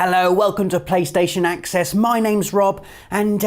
Hello, welcome to PlayStation Access. My name's Rob, and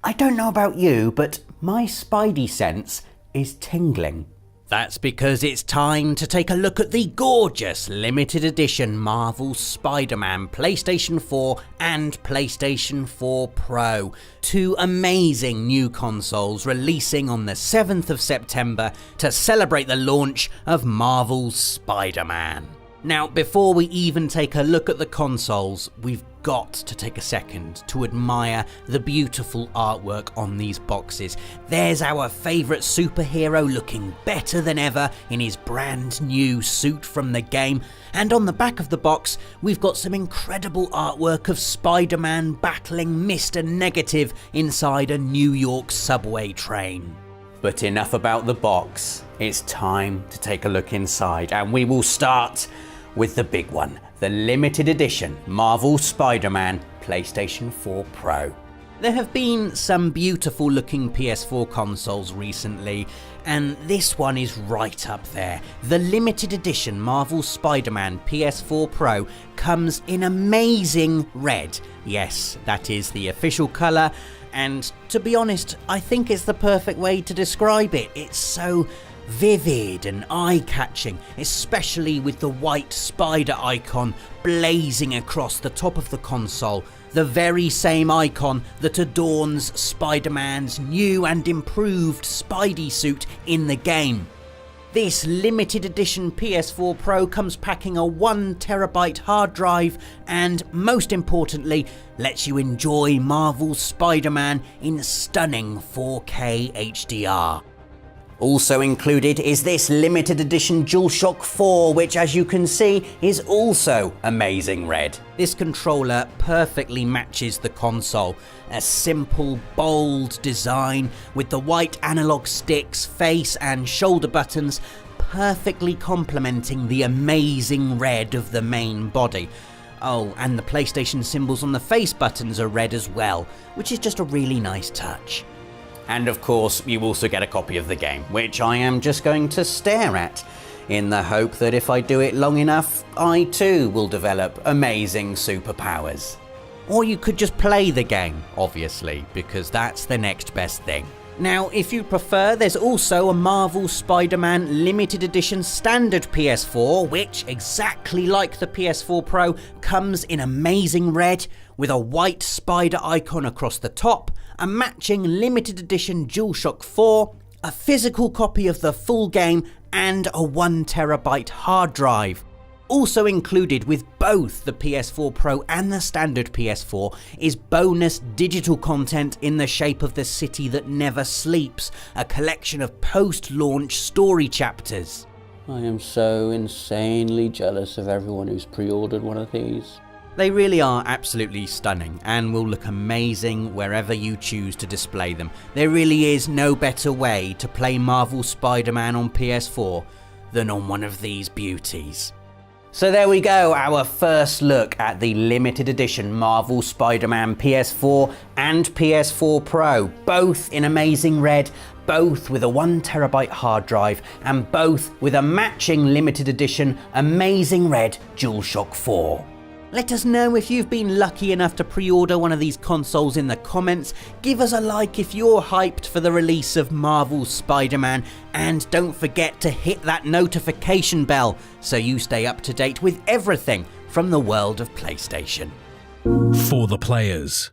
I don't know about you, but my spidey sense is tingling. That's because it's time to take a look at the gorgeous limited edition Marvel Spider-Man PlayStation 4 and PlayStation 4 Pro. Two amazing new consoles releasing on the 7th of September to celebrate the launch of Marvel's Spider-Man. Now, before we even take a look at the consoles, we've got to take a second to admire the beautiful artwork on these boxes. There's our favourite superhero looking better than ever in his brand new suit from the game, and on the back of the box we've got some incredible artwork of Spider-Man battling Mr. Negative inside a New York subway train. But enough about the box, it's time to take a look inside, and we will start with the big one, the limited edition Marvel Spider-Man PlayStation 4 Pro. There have been some beautiful looking PS4 consoles recently, and this one is right up there. The limited edition Marvel Spider-Man PS4 Pro comes in amazing red. Yes, that is the official colour, and to be honest, I think it's the perfect way to describe it. It's so vivid and eye-catching, especially with the white spider icon blazing across the top of the console, the very same icon that adorns Spider-Man's new and improved Spidey suit in the game. This limited edition PS4 Pro comes packing a 1TB hard drive and, most importantly, lets you enjoy Marvel's Spider-Man in stunning 4K HDR. Also included is this limited edition DualShock 4, which, as you can see, is also amazing red. This controller perfectly matches the console. A simple, bold design with the white analog sticks, face and shoulder buttons perfectly complementing the amazing red of the main body. Oh, and the PlayStation symbols on the face buttons are red as well, which is just a really nice touch. And of course, you also get a copy of the game, which I am just going to stare at, in the hope that if I do it long enough, I too will develop amazing superpowers. Or you could just play the game, obviously, because that's the next best thing. Now, if you prefer, there's also a Marvel Spider-Man limited edition standard PS4, which, exactly like the PS4 Pro, comes in amazing red with a white spider icon across the top, a matching limited edition DualShock 4, a physical copy of the full game, and a 1TB hard drive. Also included with both the PS4 Pro and the standard PS4 is bonus digital content in the shape of The City That Never Sleeps, a collection of post-launch story chapters. I am so insanely jealous of everyone who's pre-ordered one of these. They really are absolutely stunning and will look amazing wherever you choose to display them. There really is no better way to play Marvel Spider-Man on PS4 than on one of these beauties. So there we go, our first look at the limited edition Marvel Spider-Man PS4 and PS4 Pro, both in amazing red, both with a 1TB hard drive, and both with a matching limited edition amazing red DualShock 4. Let us know if you've been lucky enough to pre-order one of these consoles in the comments. Give us a like if you're hyped for the release of Marvel's Spider-Man, and don't forget to hit that notification bell so you stay up to date with everything from the world of PlayStation. For the players.